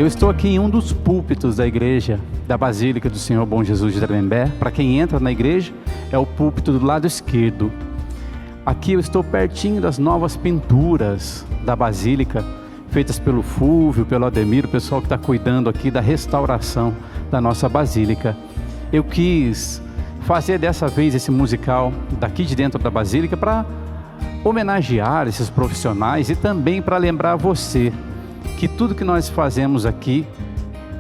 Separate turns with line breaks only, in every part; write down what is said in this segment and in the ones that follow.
Eu estou aqui em um dos púlpitos da igreja da Basílica do Senhor Bom Jesus de Tremembé. Para quem entra na igreja, é o púlpito do lado esquerdo. Aqui eu estou pertinho das novas pinturas da Basílica, feitas pelo Fúvio, pelo Ademir, o pessoal que está cuidando aqui da restauração da nossa Basílica. Eu quis fazer dessa vez esse musical daqui de dentro da Basílica para homenagear esses profissionais e também para lembrar você que tudo que nós fazemos aqui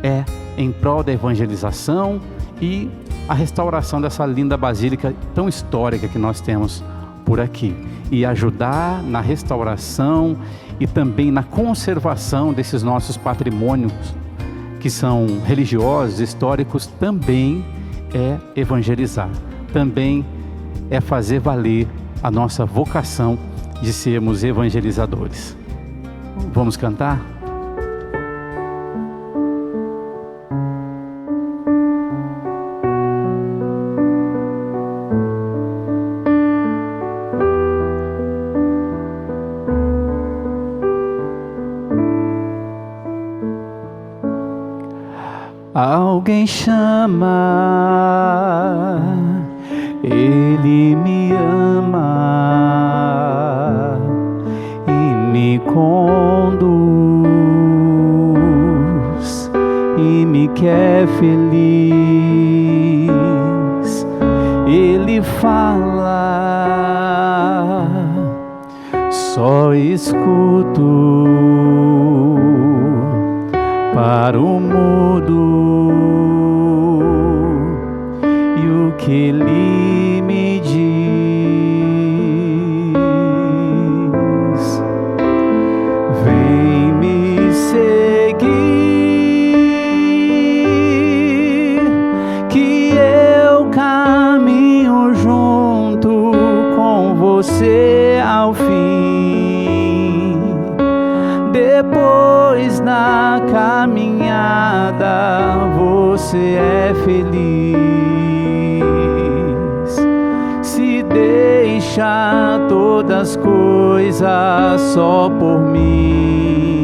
é em prol da evangelização e a restauração dessa linda basílica tão histórica que nós temos por aqui, e ajudar na restauração e também na conservação desses nossos patrimônios que são religiosos, históricos. Também é evangelizar, também é fazer valer a nossa vocação de sermos evangelizadores. Vamos cantar? Alguém chama, Ele me ama e me conduz e me quer feliz. Ele fala, só escuto para o mudo. Que Ele me diz: vem me seguir, que eu caminho junto com você ao fim. Depois da caminhada você é feliz. Deixa todas as coisas só por mim,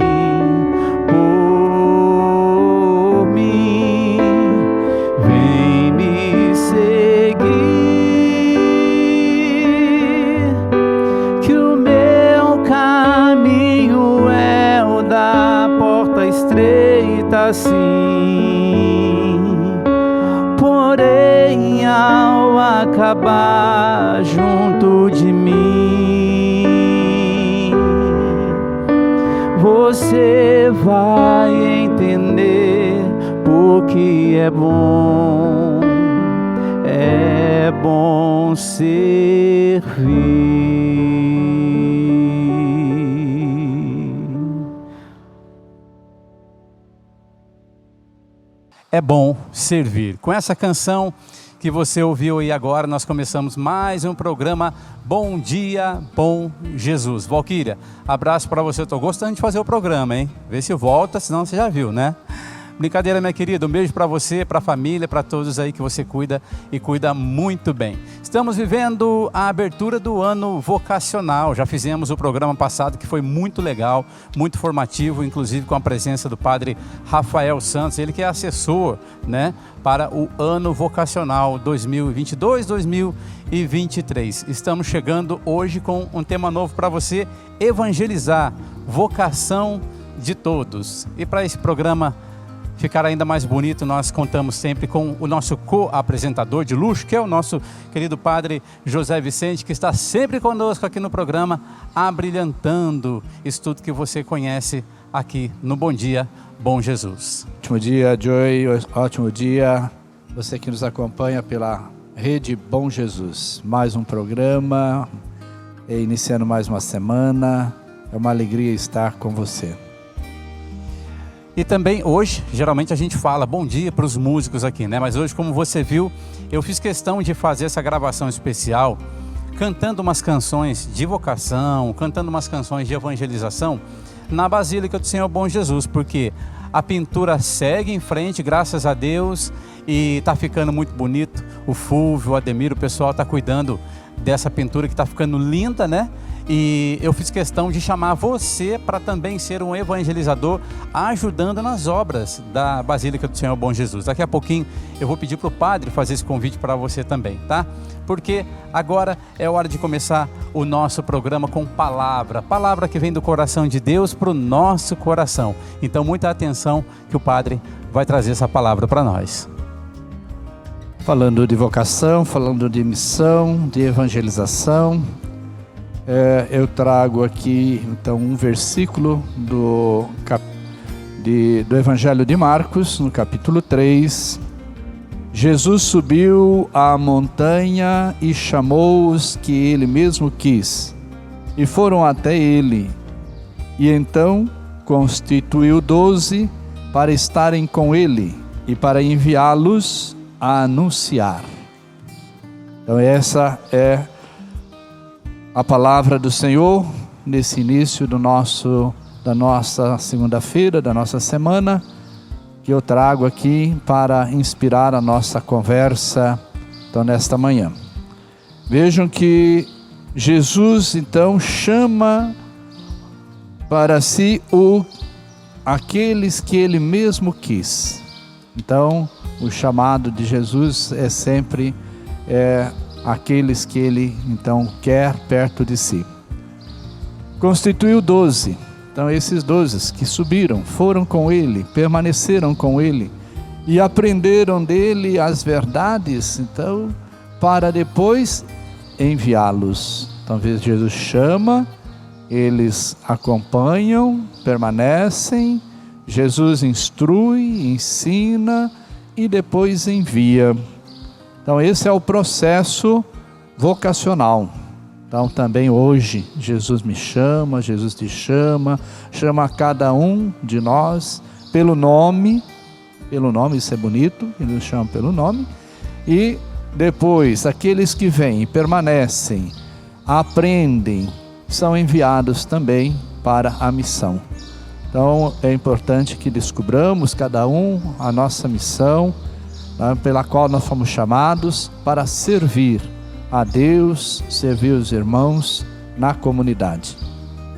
vem me seguir, que o meu caminho é o da porta estreita, sim. Porém, ao acabar junto de mim, você vai entender porque é bom servir. É bom servir. Com essa canção que você ouviu aí agora, nós começamos mais um programa Bom Dia, Bom Jesus. Valquíria, abraço para você. Estou gostando de fazer o programa, hein? Vê se volta, senão você já viu, né? Brincadeira, minha querida. Um beijo para você, para a família, para todos aí que você cuida e cuida muito bem. Estamos vivendo a abertura do ano vocacional. Já fizemos o programa passado, que foi muito legal, muito formativo, inclusive com a presença do padre Rafael Santos, ele que é assessor, né, para o ano vocacional 2022-2023. Estamos chegando hoje com um tema novo para você: evangelizar, vocação de todos. E para esse programa ficar ainda mais bonito, nós contamos sempre com o nosso co-apresentador de luxo, que é o nosso querido padre José Vicente, que está sempre conosco aqui no programa, abrilhantando isso tudo que você conhece aqui no Bom Dia, Bom Jesus.
Ótimo dia, Joy, ótimo dia, você que nos acompanha pela Rede Bom Jesus. Mais um programa, iniciando mais uma semana, é uma alegria estar com você.
E também hoje, geralmente a gente fala bom dia para os músicos aqui, né? Mas hoje, como você viu, eu fiz questão de fazer essa gravação especial, cantando umas canções de vocação, cantando umas canções de evangelização na Basílica do Senhor Bom Jesus, porque a pintura segue em frente, graças a Deus, e está ficando muito bonito. O Fúvio, o Ademir, o pessoal está cuidando dessa pintura que está ficando linda, né? E eu fiz questão de chamar você para também ser um evangelizador, ajudando nas obras da Basílica do Senhor Bom Jesus. Daqui a pouquinho eu vou pedir para o padre fazer esse convite para você também, tá? Porque agora é hora de começar o nosso programa com palavra que vem do coração de Deus para o nosso coração. Então muita atenção que o padre vai trazer essa palavra para nós.
Falando de vocação, falando de missão, de evangelização, eu trago aqui então um versículo do Evangelho de Marcos, no capítulo 3. Jesus subiu à montanha e chamou os que ele mesmo quis, e foram até ele. E então constituiu 12 para estarem com ele e para enviá-los a anunciar. Então essa é a palavra do Senhor nesse início da nossa segunda-feira, da nossa semana, que eu trago aqui para inspirar a nossa conversa então nesta manhã. Vejam que Jesus então chama para si aqueles que ele mesmo quis. Então o chamado de Jesus é sempre aqueles que ele então quer perto de si. Constituiu 12. Então esses 12 que subiram, foram com ele, permaneceram com ele e aprenderam dele as verdades, então para depois enviá-los. Então Jesus chama, eles acompanham, permanecem, Jesus instrui, ensina e depois envia. Então esse é o processo vocacional. Então também hoje Jesus me chama, Jesus te chama, chama cada um de nós pelo nome, isso é bonito, ele nos chama pelo nome, e depois aqueles que vêm e permanecem, aprendem, são enviados também para a missão. Então é importante que descubramos cada um a nossa missão, pela qual nós fomos chamados para servir a Deus, servir os irmãos na comunidade.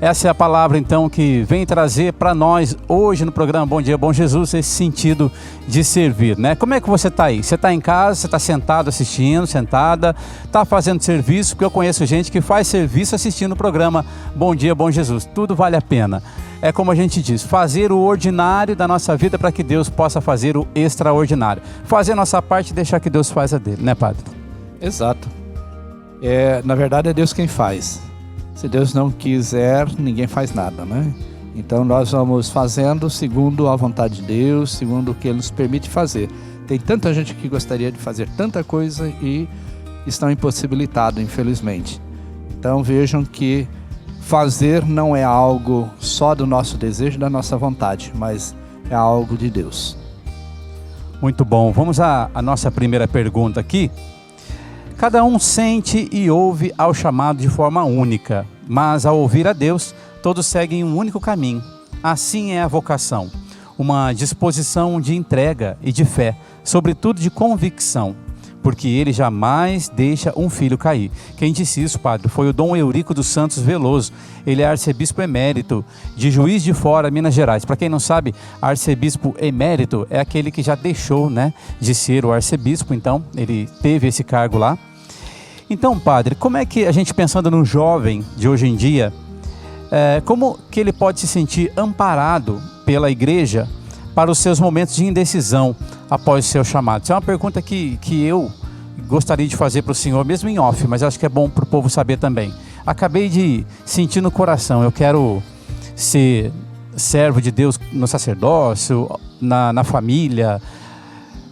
Essa é a palavra então que vem trazer para nós hoje no programa Bom Dia, Bom Jesus, esse sentido de servir, né? Como é que você está aí? Você está em casa, você está sentado assistindo, sentada, está fazendo serviço? Porque eu conheço gente que faz serviço assistindo o programa Bom Dia, Bom Jesus. Tudo vale a pena. É como a gente diz, fazer o ordinário da nossa vida para que Deus possa fazer o extraordinário. Fazer a nossa parte e deixar que Deus faça a dele, né, padre?
Exato. Na verdade é Deus quem faz. Se Deus não quiser, ninguém faz nada, né? Então nós vamos fazendo segundo a vontade de Deus, segundo o que Ele nos permite fazer. Tem tanta gente que gostaria de fazer tanta coisa e estão impossibilitados, infelizmente. Então vejam que fazer não é algo só do nosso desejo, da nossa vontade, mas é algo de Deus.
Muito bom. Vamos à nossa primeira pergunta aqui. Cada um sente e ouve ao chamado de forma única, mas ao ouvir a Deus, todos seguem um único caminho. Assim é a vocação, uma disposição de entrega e de fé, sobretudo de convicção, porque ele jamais deixa um filho cair. Quem disse isso, padre, foi o Dom Eurico dos Santos Veloso. Ele é arcebispo emérito de Juiz de Fora, Minas Gerais. Para quem não sabe, arcebispo emérito é aquele que já deixou, né, de ser o arcebispo, então ele teve esse cargo lá. Então, padre, como é que a gente, pensando no jovem de hoje em dia, como que ele pode se sentir amparado pela igreja para os seus momentos de indecisão após o seu chamado? Isso é uma pergunta que eu gostaria de fazer para o senhor, mesmo em off, mas acho que é bom para o povo saber também. Acabei de sentir no coração, eu quero ser servo de Deus no sacerdócio, na família.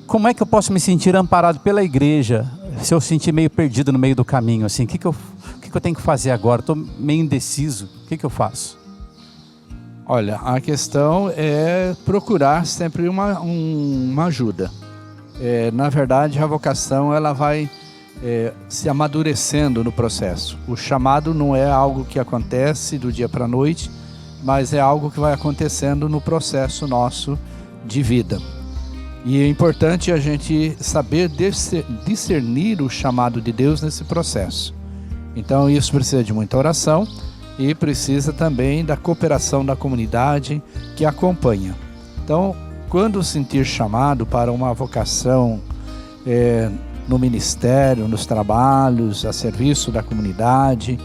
Como é que eu posso me sentir amparado pela igreja se eu sentir meio perdido no meio do caminho? Assim, o que eu tenho que fazer agora? Estou meio indeciso, o que eu faço?
Olha, a questão é procurar sempre uma ajuda. Na verdade, a vocação ela vai se amadurecendo no processo. O chamado não é algo que acontece do dia para a noite, mas é algo que vai acontecendo no processo nosso de vida. E é importante a gente saber discernir o chamado de Deus nesse processo. Então isso precisa de muita oração e precisa também da cooperação da comunidade que acompanha. Então, quando sentir chamado para uma vocação no ministério, nos trabalhos, a serviço da comunidade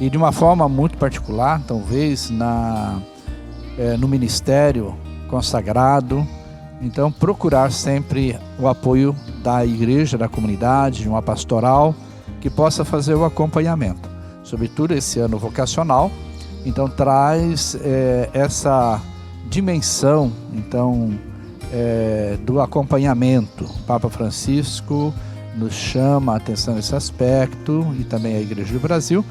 e de uma forma muito particular, talvez no ministério consagrado, então procurar sempre o apoio da igreja, da comunidade, de uma pastoral que possa fazer o acompanhamento. Sobretudo esse ano vocacional, então traz essa dimensão então, do acompanhamento. O Papa Francisco nos chama a atenção nesse aspecto e também a Igreja do Brasil,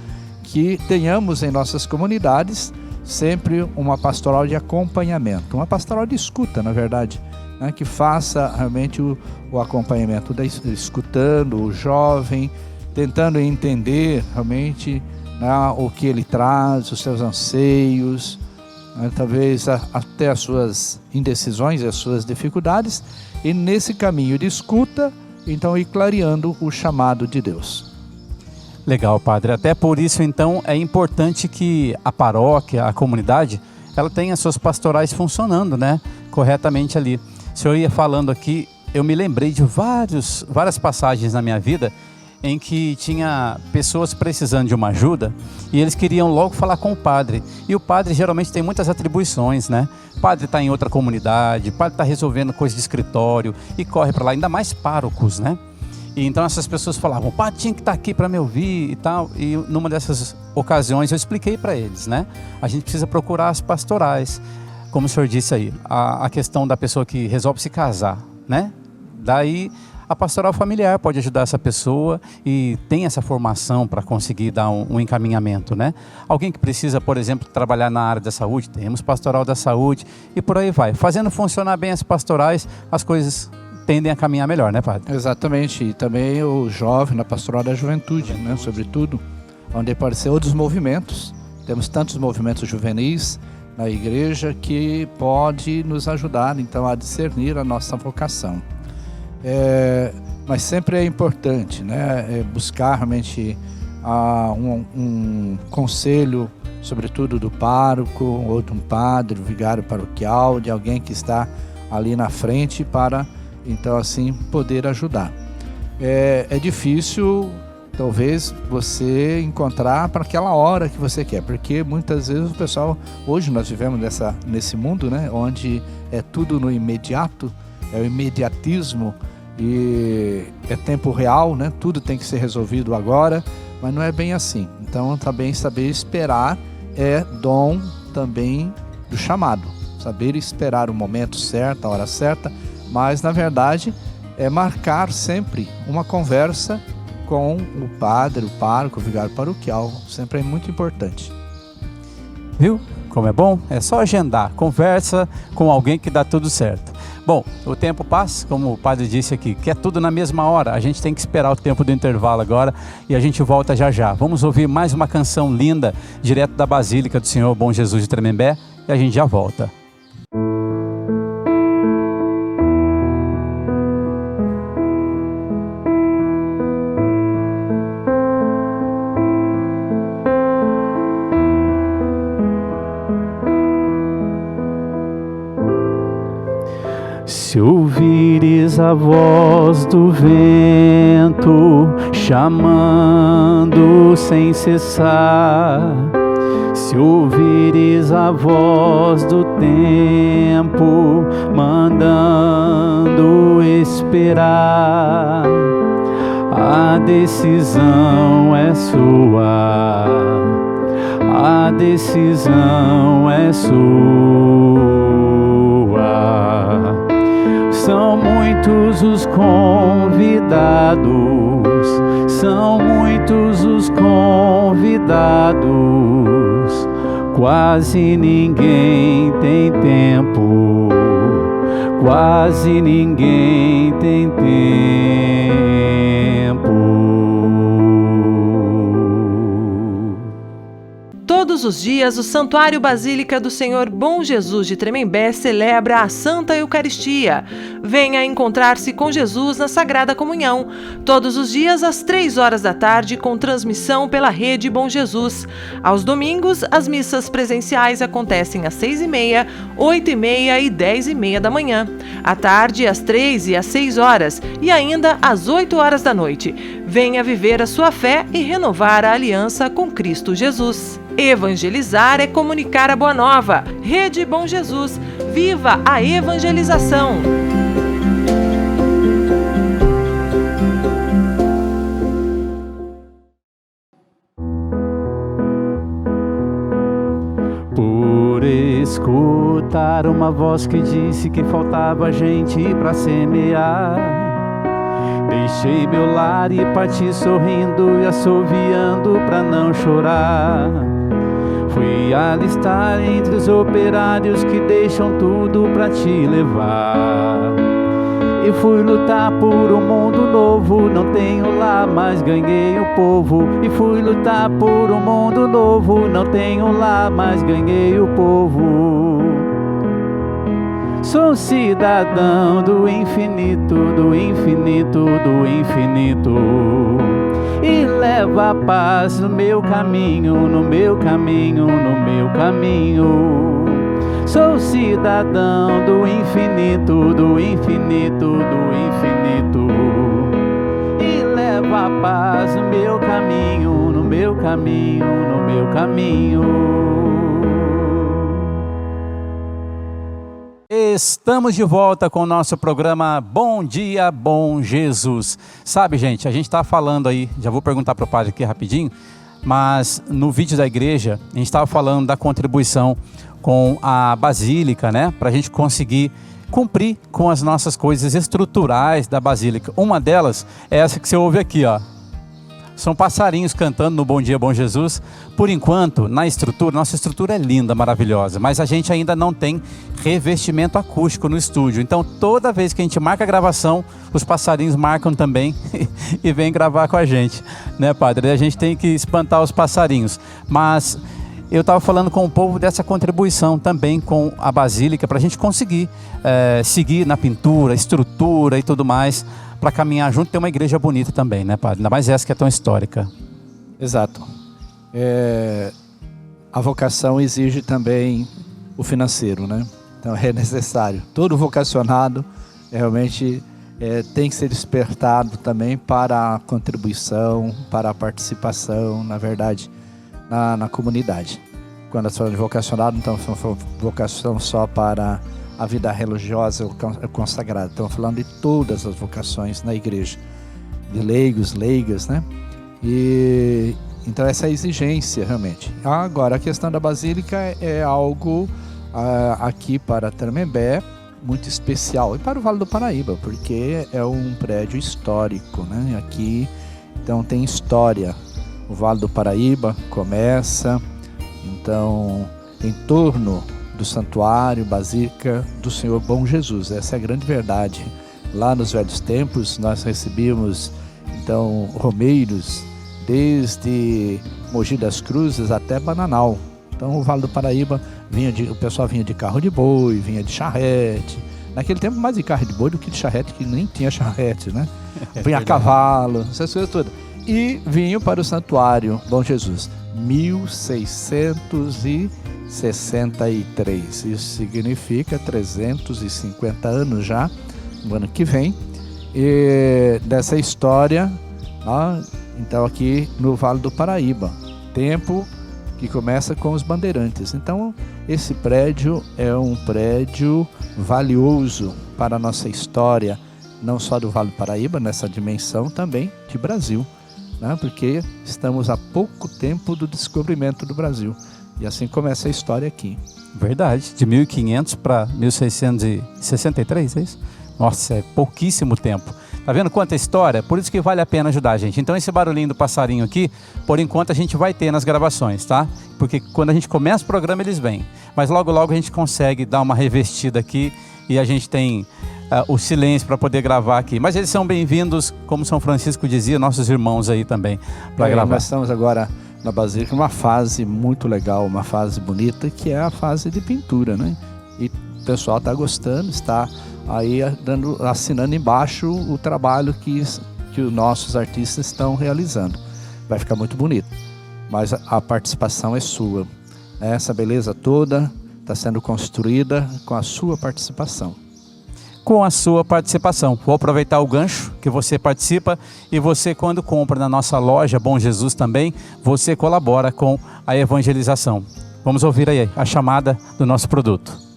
que tenhamos em nossas comunidades sempre uma pastoral de acompanhamento, uma pastoral de escuta, na verdade, né, que faça realmente o acompanhamento, escutando o jovem, tentando entender realmente o que ele traz, os seus anseios, talvez até as suas indecisões, as suas dificuldades, e nesse caminho de escuta, então ir clareando o chamado de Deus.
Legal, padre. Até por isso, então, é importante que a paróquia, a comunidade, ela tenha suas pastorais funcionando, né, corretamente ali. O senhor ia falando aqui, eu me lembrei de várias passagens na minha vida em que tinha pessoas precisando de uma ajuda e eles queriam logo falar com o padre. E o padre geralmente tem muitas atribuições, né? O padre está em outra comunidade, o padre está resolvendo coisa de escritório e corre para lá, ainda mais párocos, né? E então essas pessoas falavam, o padre tinha que estar aqui para me ouvir e tal. E numa dessas ocasiões eu expliquei para eles, né? A gente precisa procurar as pastorais. Como o senhor disse aí, a questão da pessoa que resolve se casar, né? Daí a pastoral familiar pode ajudar essa pessoa e tem essa formação para conseguir dar um encaminhamento, né? Alguém que precisa, por exemplo, trabalhar na área da saúde, temos pastoral da saúde e por aí vai. Fazendo funcionar bem as pastorais, as coisas tendem a caminhar melhor, né, padre?
Exatamente, e também o jovem na pastoral da juventude, né? Sobretudo, onde pode ser outros movimentos. Temos tantos movimentos juvenis na igreja que pode nos ajudar, então, a discernir a nossa vocação. Mas sempre é importante, né, buscar realmente um conselho, sobretudo do pároco ou de um padre, do vigário paroquial, de alguém que está ali na frente para, então, assim, poder ajudar. É difícil, talvez, você encontrar para aquela hora que você quer, porque muitas vezes o pessoal, hoje nós vivemos nesse mundo, né, onde é tudo no imediato, é o imediatismo e é tempo real, né? Tudo tem que ser resolvido agora, mas não é bem assim. Então também saber esperar é dom também do chamado, saber esperar o momento certo, a hora certa, mas na verdade é marcar sempre uma conversa com o padre, o pároco, o vigário paroquial, sempre é muito importante.
Viu como é bom? É só agendar, conversa com alguém que dá tudo certo. Bom, o tempo passa, como o padre disse aqui, que é tudo na mesma hora. A gente tem que esperar o tempo do intervalo agora e a gente volta já já. Vamos ouvir mais uma canção linda, direto da Basílica do Senhor Bom Jesus de Tremembé, e a gente já volta. Se ouvires a voz do vento chamando sem cessar, se ouvires a voz do tempo mandando esperar, a decisão é sua, a decisão é sua. São muitos os convidados, são muitos os convidados, quase ninguém tem tempo, quase ninguém tem tempo.
Todos os dias, o Santuário Basílica do Senhor Bom Jesus de Tremembé celebra a Santa Eucaristia. Venha encontrar-se com Jesus na Sagrada Comunhão. Todos os dias, às 3 horas da tarde, com transmissão pela Rede Bom Jesus. Aos domingos, as missas presenciais acontecem às 6h30, 8h30 e 10h30 da manhã. À tarde, às 3 e às 6 horas e ainda às 8 horas da noite. Venha viver a sua fé e renovar a aliança com Cristo Jesus. Evangelizar é comunicar a boa nova. Rede Bom Jesus. Viva a evangelização!
Por escutar uma voz que disse que faltava gente pra semear, deixei meu lar e parti sorrindo e assoviando pra não chorar. Fui alistar entre os operários que deixam tudo pra te levar. E fui lutar por um mundo novo, não tenho lá, mas ganhei o povo. E fui lutar por um mundo novo, não tenho lá, mas ganhei o povo. Sou cidadão do infinito, do infinito, do infinito. E levo a paz no meu caminho, no meu caminho, no meu caminho. Sou cidadão do infinito, do infinito, do infinito. E levo a paz no meu caminho, no meu caminho, no meu caminho. Estamos de volta com o nosso programa Bom Dia, Bom Jesus. Sabe, gente, a gente está falando aí, já vou perguntar para o padre aqui rapidinho, mas no vídeo da igreja, a gente estava falando da contribuição com a Basílica, né? Para a gente conseguir cumprir com as nossas coisas estruturais da Basílica. Uma delas é essa que você ouve aqui, ó. São passarinhos cantando no Bom Dia, Bom Jesus. Por enquanto, na estrutura, nossa estrutura é linda, maravilhosa, mas a gente ainda não tem revestimento acústico no estúdio. Então, toda vez que a gente marca a gravação, os passarinhos marcam também e vêm gravar com a gente, né, padre? A gente tem que espantar os passarinhos. Mas eu estava falando com o povo dessa contribuição também com a Basílica, para a gente conseguir seguir na pintura, estrutura e tudo mais, para caminhar junto e ter uma igreja bonita também, né, padre? Ainda mais essa que é tão histórica.
Exato. A vocação exige também o financeiro, né? Então é necessário. Todo vocacionado realmente tem que ser despertado também para a contribuição, para a participação, na verdade, na comunidade. Quando nós falamos de vocacionado, então não é vocação só para a vida religiosa consagrada. Estamos falando de todas as vocações na igreja, de leigos, leigas, né? E então essa é a exigência realmente. Agora a questão da Basílica é algo aqui para Tremembé muito especial e para o Vale do Paraíba, porque é um prédio histórico, né? Aqui então tem história. O Vale do Paraíba começa então em torno do Santuário Basílica do Senhor Bom Jesus. Essa é a grande verdade. Lá nos velhos tempos nós recebíamos então romeiros desde Mogi das Cruzes até Bananal. Então o Vale do Paraíba o pessoal vinha de carro de boi, vinha de charrete. Naquele tempo mais de carro de boi do que de charrete, que nem tinha charrete, né? Vinha a cavalo, essas coisas todas. E vinham para o Santuário Bom Jesus. 1663. Isso significa 350 anos já, no ano que vem, dessa história, então aqui no Vale do Paraíba. Tempo que começa com os bandeirantes. Então, esse prédio é um prédio valioso para a nossa história, não só do Vale do Paraíba, nessa dimensão também de Brasil, né? Porque estamos há pouco tempo do descobrimento do Brasil. E assim começa a história aqui.
Verdade, de 1500 para 1663, é isso? Nossa, é pouquíssimo tempo. Tá vendo quanta história? Por isso que vale a pena ajudar a gente. Então esse barulhinho do passarinho aqui, por enquanto a gente vai ter nas gravações, tá? Porque quando a gente começa o programa eles vêm. Mas logo logo a gente consegue dar uma revestida aqui e a gente tem o silêncio para poder gravar aqui. Mas eles são bem-vindos, como São Francisco dizia, nossos irmãos aí também, para gravar.
Nós estamos agora na Basílica uma fase muito legal, uma fase bonita, que é a fase de pintura, né? E o pessoal está gostando, está aí assinando embaixo o trabalho que os nossos artistas estão realizando. Vai ficar muito bonito, mas a participação é sua. Essa beleza toda está sendo construída com a sua participação.
Com a sua participação. Vou aproveitar o gancho que você participa e você, quando compra na nossa loja Bom Jesus também, você colabora com a evangelização. Vamos ouvir aí a chamada do nosso produto.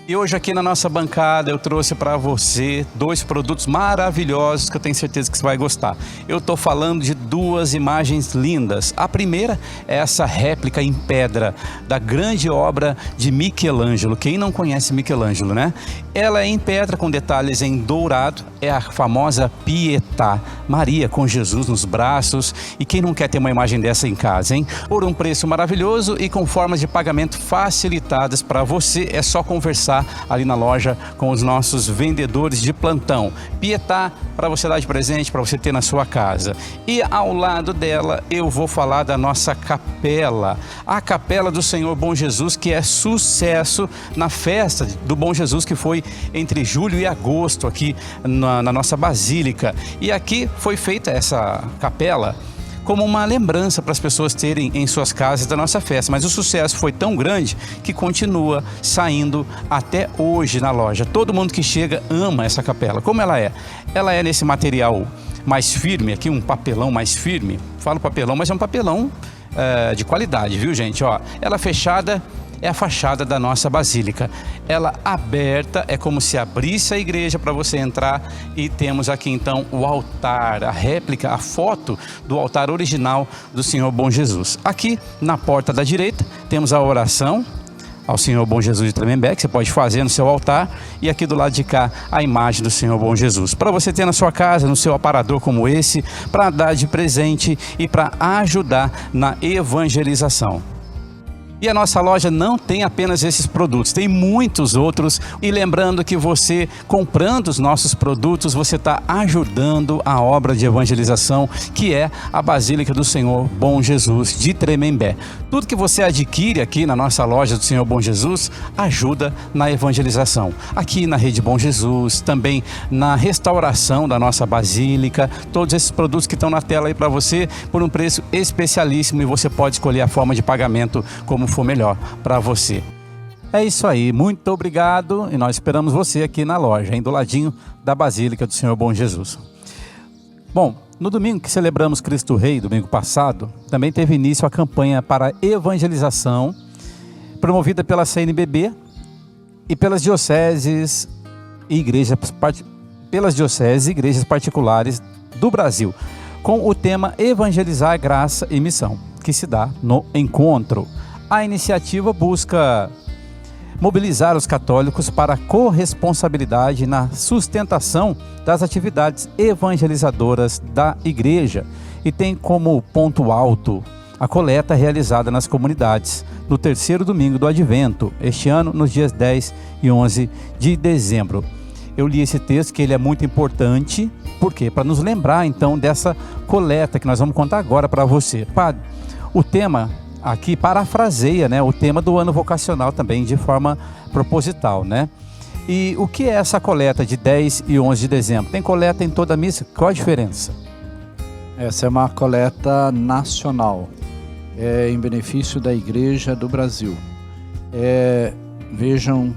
E hoje aqui na nossa bancada eu trouxe para você 2 produtos maravilhosos que eu tenho certeza que você vai gostar. Eu estou falando de 2 imagens lindas. A primeira é essa réplica em pedra da grande obra de Michelangelo. Quem não conhece Michelangelo, né? Ela é em pedra com detalhes em dourado. É a famosa Pietà, Maria com Jesus nos braços. E quem não quer ter uma imagem dessa em casa, hein? Por um preço maravilhoso e com formas de pagamento facilitadas para você. É só conversar ali na loja com os nossos vendedores de plantão. Pietà, para você dar de presente, para você ter na sua casa. E ao lado dela eu vou falar da nossa capela, a Capela do Senhor Bom Jesus, que é sucesso na festa do Bom Jesus, que foi entre julho e agosto aqui na nossa Basílica. E aqui foi feita essa capela como uma lembrança para as pessoas terem em suas casas da nossa festa. Mas o sucesso foi tão grande que continua saindo até hoje na loja. Todo mundo que chega ama essa capela. Como ela é? Ela é nesse material mais firme, aqui um papelão mais firme. Falo papelão, mas é um papelão de qualidade, viu, gente? Ó, ela fechada é a fachada da nossa basílica. Ela aberta é como se abrisse a igreja para você entrar, e temos aqui então o altar, a réplica, a foto do altar original do Senhor Bom Jesus. Aqui na porta da direita temos a oração ao Senhor Bom Jesus de Tremembé, que você pode fazer no seu altar, e aqui do lado de cá a imagem do Senhor Bom Jesus, para você ter na sua casa, no seu aparador como esse, para dar de presente e para ajudar na evangelização. E a nossa loja não tem apenas esses produtos, tem muitos outros. E lembrando que você, comprando os nossos produtos, você está ajudando a obra de evangelização, que é a Basílica do Senhor Bom Jesus de Tremembé. Tudo que você adquire aqui na nossa loja do Senhor Bom Jesus ajuda na evangelização. Aqui na Rede Bom Jesus, também na restauração da nossa Basílica. Todos esses produtos que estão na tela aí para você por um preço especialíssimo, e você pode escolher a forma de pagamento como for melhor para você. É isso aí, muito obrigado, e nós esperamos você aqui na loja, hein, do ladinho da Basílica do Senhor Bom Jesus. Bom, no domingo que celebramos Cristo Rei, domingo passado, também teve início a campanha para evangelização, promovida pela CNBB e pelas dioceses e igrejas particulares do Brasil, com o tema Evangelizar, Graça e Missão, que se dá no encontro. A iniciativa busca mobilizar os católicos para a corresponsabilidade na sustentação das atividades evangelizadoras da igreja, e tem como ponto alto a coleta realizada nas comunidades no terceiro domingo do Advento, este ano nos dias 10 e 11 de dezembro. Eu li esse texto, que ele é muito importante, por quê? Para nos lembrar então dessa coleta que nós vamos contar agora para você. Padre, o tema aqui parafraseia, né, o tema do ano vocacional também, de forma proposital, né? E o que é essa coleta de 10 e 11 de dezembro? Tem coleta em toda a missa? Qual a diferença?
Essa é uma coleta nacional, é em benefício da Igreja do Brasil. Vejam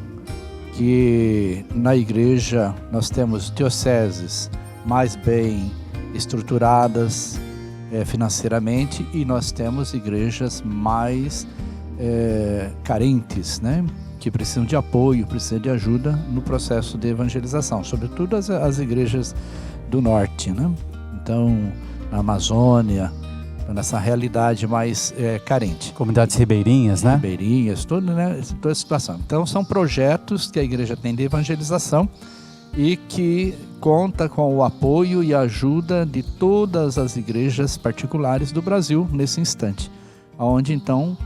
que na igreja nós temos dioceses mais bem estruturadas financeiramente, e nós temos igrejas mais carentes, né? Que precisam de apoio, precisam de ajuda no processo de evangelização, sobretudo as igrejas do norte, né? Então, na Amazônia, nessa realidade mais carente.
Comunidades ribeirinhas, né?
Ribeirinhas, toda a situação. Então, são projetos que a igreja tem de evangelização e que conta com o apoio e a ajuda de todas as igrejas particulares do Brasil nesse instante, onde então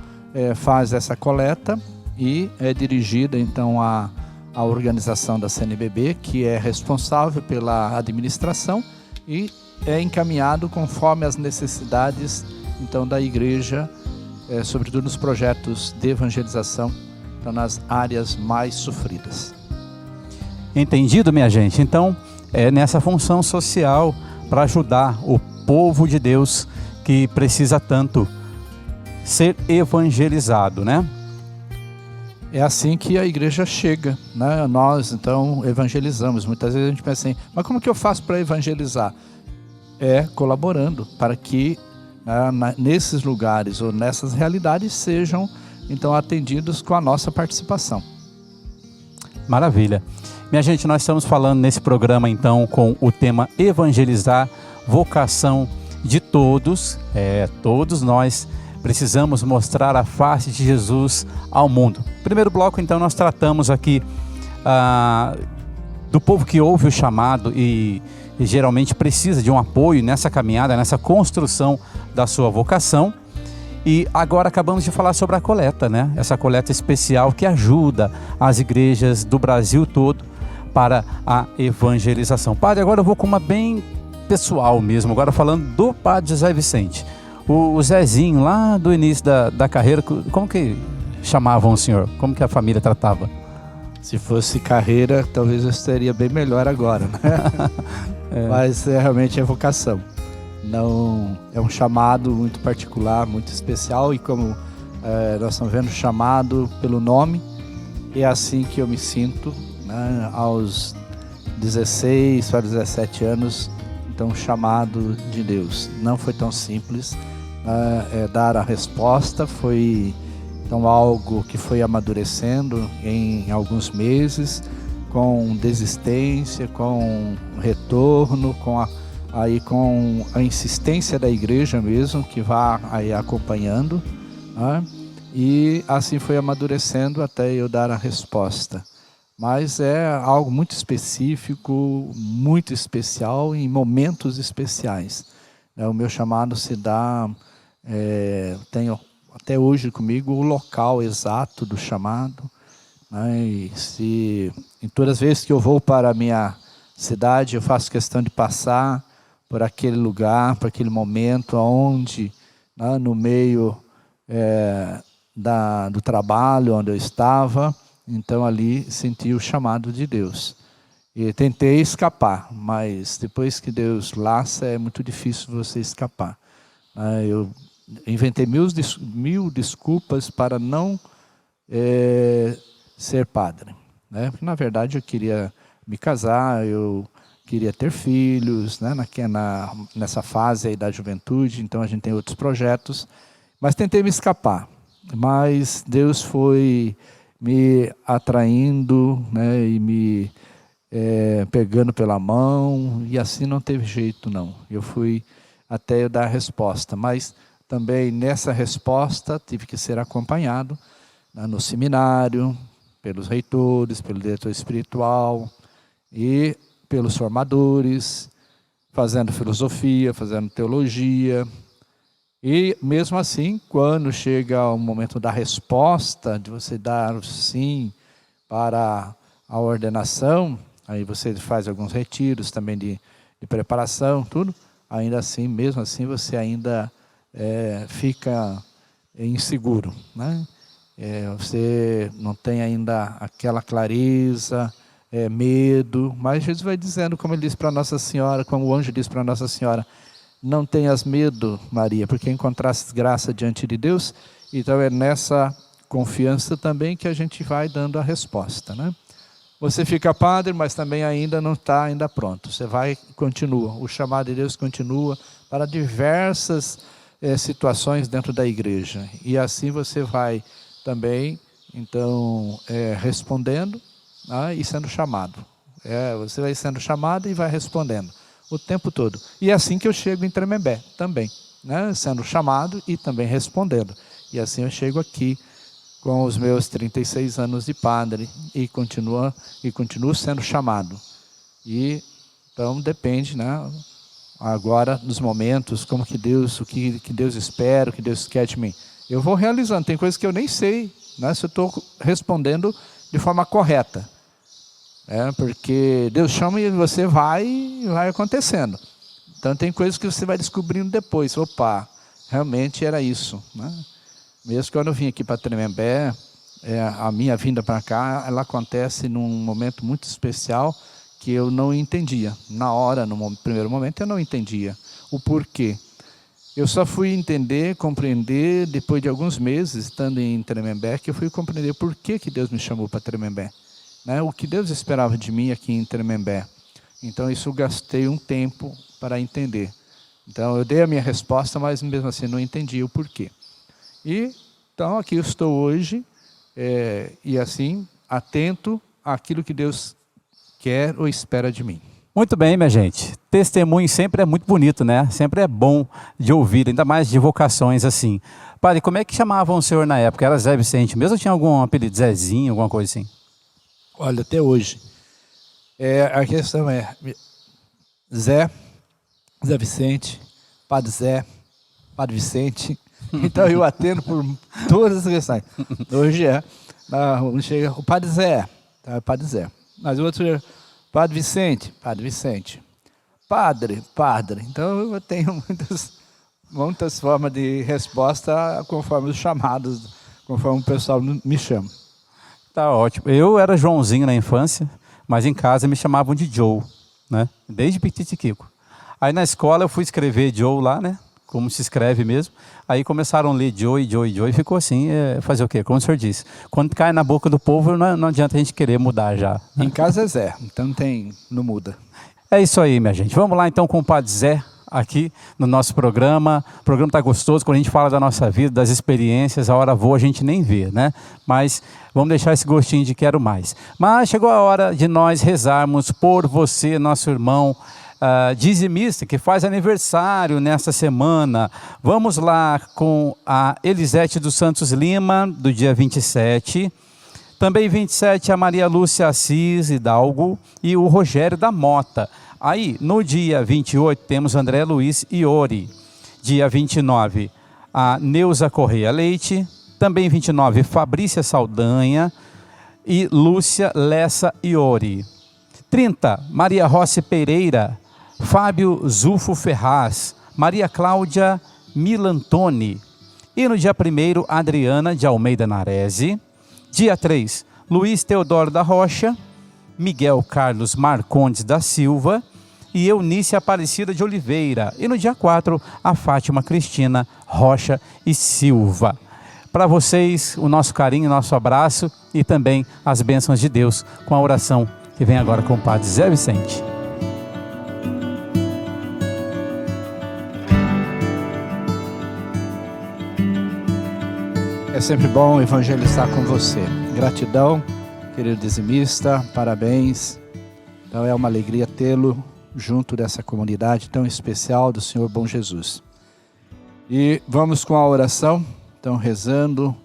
faz essa coleta, e é dirigida então à organização da CNBB, que é responsável pela administração, e é encaminhado conforme as necessidades então, da igreja, sobretudo nos projetos de evangelização, então, nas áreas mais sofridas.
Entendido, minha gente? Então, é nessa função social para ajudar o povo de Deus que precisa tanto ser evangelizado, né?
É assim que a igreja chega, né? Nós, então, evangelizamos. Muitas vezes a gente pensa assim, mas como que eu faço para evangelizar? É colaborando para que nesses lugares ou nessas realidades sejam, então, atendidos com a nossa participação.
Maravilha. Minha gente, nós estamos falando nesse programa, então, com o tema Evangelizar, vocação de todos. Todos nós precisamos mostrar a face de Jesus ao mundo. Primeiro bloco, então, nós tratamos aqui do povo que ouve o chamado e geralmente precisa de um apoio nessa caminhada, nessa construção da sua vocação. E agora acabamos de falar sobre a coleta, né? Essa coleta especial que ajuda as igrejas do Brasil todo para a evangelização. Padre, agora eu vou com uma bem pessoal mesmo, agora falando do Padre José Vicente. O Zezinho, lá do início da carreira, como que chamavam o senhor? Como que a família tratava?
Se fosse carreira, talvez eu estaria bem melhor agora, né? Mas realmente é vocação. Não, é um chamado muito particular, muito especial, e como nós estamos vendo, chamado pelo nome, é assim que eu me sinto, né, aos 16 para 17 anos, então chamado de Deus. Não foi tão simples dar a resposta, foi então algo que foi amadurecendo em alguns meses, com desistência, com retorno, com a insistência da igreja mesmo, que vai aí acompanhando, né? E assim foi amadurecendo até eu dar a resposta. Mas é algo muito específico, muito especial, em momentos especiais. O meu chamado se dá, tenho até hoje comigo o local exato do chamado, né? E em todas as vezes que eu vou para a minha cidade, eu faço questão de passar por aquele lugar, por aquele momento onde, né, no meio do trabalho onde eu estava, então ali senti o chamado de Deus. E tentei escapar, mas depois que Deus laça, é muito difícil você escapar. Eu inventei mil desculpas para não ser padre, né? Porque, na verdade, eu queria me casar, eu queria ter filhos, né? Nessa fase aí da juventude, então a gente tem outros projetos, mas tentei me escapar. Mas Deus foi me atraindo, né? E me pegando pela mão, e assim não teve jeito não. Eu fui até eu dar a resposta, mas também nessa resposta tive que ser acompanhado, né, no seminário, pelos reitores, pelo diretor espiritual e pelos formadores, fazendo filosofia, fazendo teologia. E mesmo assim, quando chega o momento da resposta, de você dar o sim para a ordenação, aí você faz alguns retiros também de preparação, tudo, ainda assim, mesmo assim, você ainda fica inseguro, né? Você não tem ainda aquela clareza, medo, mas Jesus vai dizendo, como ele disse para Nossa Senhora, como o anjo disse para Nossa Senhora, não tenhas medo, Maria, porque encontrastes graça diante de Deus. Então é nessa confiança também que a gente vai dando a resposta, né? Você fica padre, mas também ainda não está pronto. Você vai e continua. O chamado de Deus continua para diversas situações dentro da igreja. E assim você vai também, então, respondendo, né, e sendo chamado. Você vai sendo chamado e vai respondendo o tempo todo. E é assim que eu chego em Tremembé também, né, sendo chamado e também respondendo. E assim eu chego aqui com os meus 36 anos de padre e continuo sendo chamado. E então depende, né, agora nos momentos, como que Deus, o que Deus espera, o que Deus quer de mim. Eu vou realizando, tem coisas que eu nem sei, né, se eu estou respondendo de forma correta. Porque Deus chama e você vai acontecendo. Então tem coisas que você vai descobrindo depois. Opa, realmente era isso, né? Mesmo quando eu vim aqui para Tremembé, a minha vinda para cá, ela acontece num momento muito especial que eu não entendia. Na hora, no primeiro momento, eu não entendia o porquê. Eu só fui entender, compreender, depois de alguns meses, estando em Tremembé, que eu fui compreender por que Deus me chamou para Tremembé, né? O que Deus esperava de mim aqui em Tremembé. Então, isso eu gastei um tempo para entender. Então, eu dei a minha resposta, mas mesmo assim não entendi o porquê. Então, aqui eu estou hoje, e assim, atento àquilo que Deus quer ou espera de mim.
Muito bem, minha gente. Testemunho sempre é muito bonito, né? Sempre é bom de ouvir, ainda mais de vocações assim. Padre, como é que chamavam o senhor na época? Era Zé Vicente mesmo ou tinha algum apelido, Zezinho, alguma coisa assim?
Olha, até hoje, a questão é Zé Vicente, Padre Vicente. Então eu atendo por todas as questões. Hoje chega o Padre Zé, tá? Padre Zé. Mas o outro é Padre Vicente. Padre. Então eu tenho muitas formas de resposta conforme os chamados, conforme o pessoal me chama.
Tá ótimo. Eu era Joãozinho na infância, mas em casa me chamavam de Joe, né? Desde pititiquico. Aí na escola eu fui escrever Joe lá, né? Como se escreve mesmo. Aí começaram a ler Joe e ficou assim, fazer o quê? Como o senhor disse. Quando cai na boca do povo, não adianta a gente querer mudar já.
Em casa é Zé, então não muda.
É isso aí, minha gente. Vamos lá então com o Padre Zé aqui no nosso programa. O programa está gostoso, quando a gente fala da nossa vida, das experiências, a hora voa a gente nem vê, né? Mas vamos deixar esse gostinho de quero mais. Mas chegou a hora de nós rezarmos por você, nosso irmão, dizimista, que faz aniversário nesta semana. Vamos lá com a Elisete dos Santos Lima, do dia 27. Também 27 a Maria Lúcia Assis Hidalgo e o Rogério da Mota. Aí, no dia 28, temos André Luiz Iori. Dia 29, a Neuza Correia Leite. Também 29, Fabrícia Saldanha e Lúcia Lessa Iori. 30, Maria Rossi Pereira, Fábio Zulfo Ferraz, Maria Cláudia Milantoni. E no dia 1º, Adriana de Almeida Narese. Dia 3, Luiz Teodoro da Rocha, Miguel Carlos Marcondes da Silva e Eunice Aparecida de Oliveira. E no dia 4, a Fátima Cristina Rocha e Silva. Para vocês, o nosso carinho, o nosso abraço e também as bênçãos de Deus com a oração que vem agora com o Padre Zé Vicente.
É sempre bom evangelizar com você. Gratidão, querido dizimista, parabéns. Então é uma alegria tê-lo junto dessa comunidade tão especial do Senhor Bom Jesus. E vamos com a oração, então rezando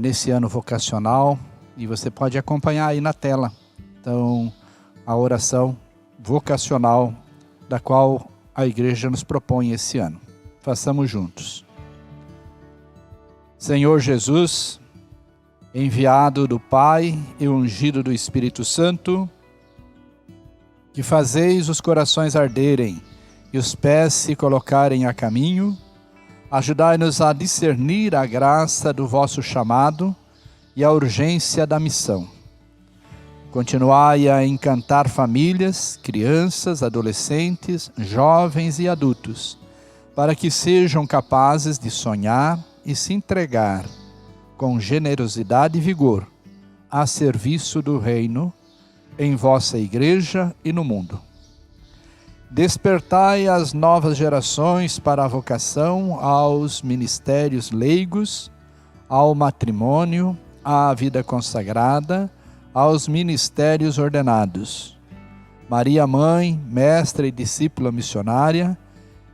nesse ano vocacional, e você pode acompanhar aí na tela. Então, a oração vocacional da qual a igreja nos propõe esse ano. Façamos juntos. Senhor Jesus, enviado do Pai e ungido do Espírito Santo, que fazeis os corações arderem e os pés se colocarem a caminho, ajudai-nos a discernir a graça do vosso chamado e a urgência da missão. Continuai a encantar famílias, crianças, adolescentes, jovens e adultos, para que sejam capazes de sonhar e se entregar com generosidade e vigor a serviço do reino em vossa igreja e no mundo. Despertai as novas gerações para a vocação aos ministérios leigos, ao matrimônio, à vida consagrada, aos ministérios ordenados. Maria Mãe, mestra e discípula missionária,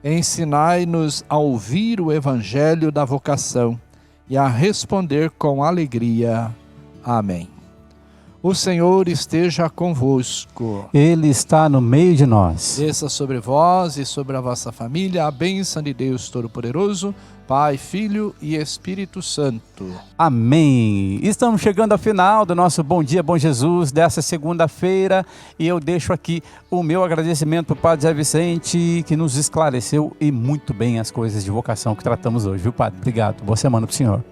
ensinai-nos a ouvir o evangelho da vocação e a responder com alegria. Amém. O Senhor esteja convosco.
Ele está no meio de nós.
Desça sobre vós e sobre a vossa família a bênção de Deus Todo-Poderoso, Pai, Filho e Espírito Santo.
Amém. Estamos chegando ao final do nosso Bom Dia, Bom Jesus, dessa segunda-feira, e eu deixo aqui o meu agradecimento para o Padre Zé Vicente, que nos esclareceu e muito bem as coisas de vocação que tratamos hoje, viu, Padre? Obrigado. Boa semana para o senhor.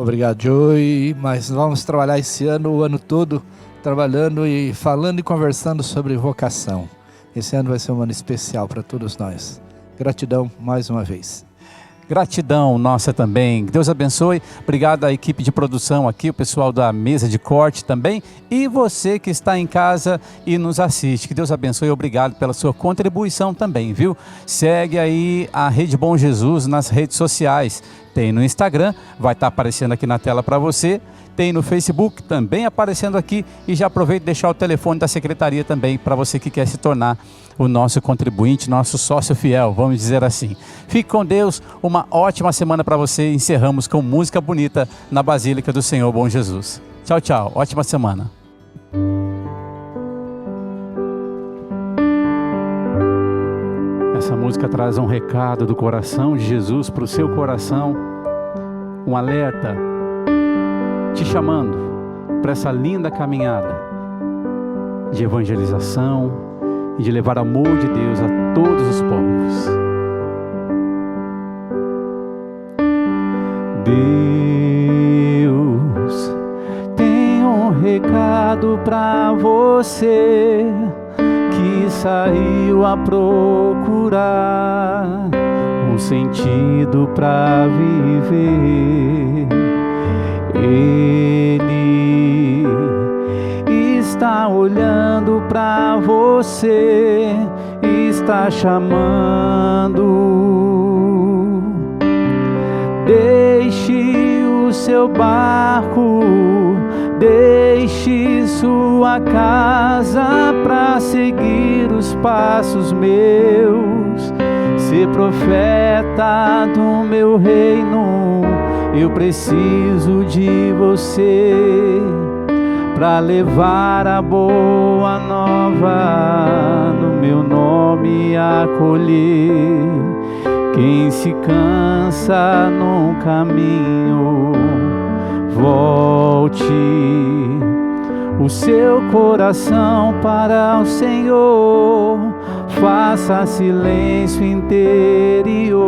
Obrigado, Joey. Mas vamos trabalhar esse ano, o ano todo, trabalhando e falando e conversando sobre vocação. Esse ano vai ser um ano especial para todos nós. Gratidão mais uma vez.
Gratidão nossa também. Deus abençoe. Obrigado à equipe de produção aqui, o pessoal da mesa de corte também. E você que está em casa e nos assiste. Que Deus abençoe. Obrigado pela sua contribuição também, viu? Segue aí a Rede Bom Jesus nas redes sociais. Tem no Instagram, vai estar aparecendo aqui na tela para você. Tem no Facebook, também aparecendo aqui. E já aproveito e deixar o telefone da secretaria também para você que quer se tornar o nosso contribuinte, nosso sócio fiel, vamos dizer assim. Fique com Deus, uma ótima semana para você. Encerramos com música bonita na Basílica do Senhor Bom Jesus. Tchau, tchau. Ótima semana. Essa música traz um recado do coração de Jesus para o seu coração, um alerta, te chamando para essa linda caminhada de evangelização e de levar amor de Deus a todos os povos. Deus tem um recado para você que saiu a procurar um sentido para viver. Ele está olhando para você, está chamando. Deixe o seu barco, deixe sua casa para seguir os passos meus. Ser profeta do meu reino, eu preciso de você para levar a boa nova, no meu nome acolher. Quem se cansa no caminho, volte o seu coração para o Senhor, faça silêncio interior,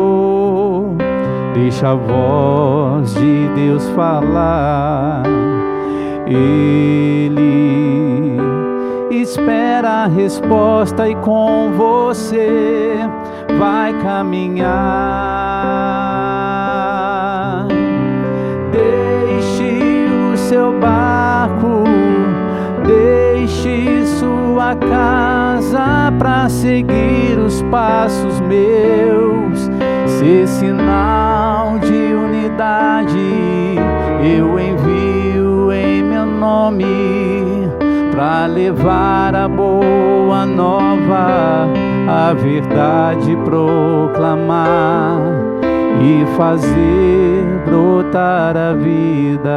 deixa a voz de Deus falar. Ele espera a resposta e com você vai caminhar. Deixe o seu barco, deixe sua casa para seguir os passos meus. Ser sinal de unidade, eu envio em meu nome, para levar a boa nova, a verdade proclamar e fazer brotar a vida.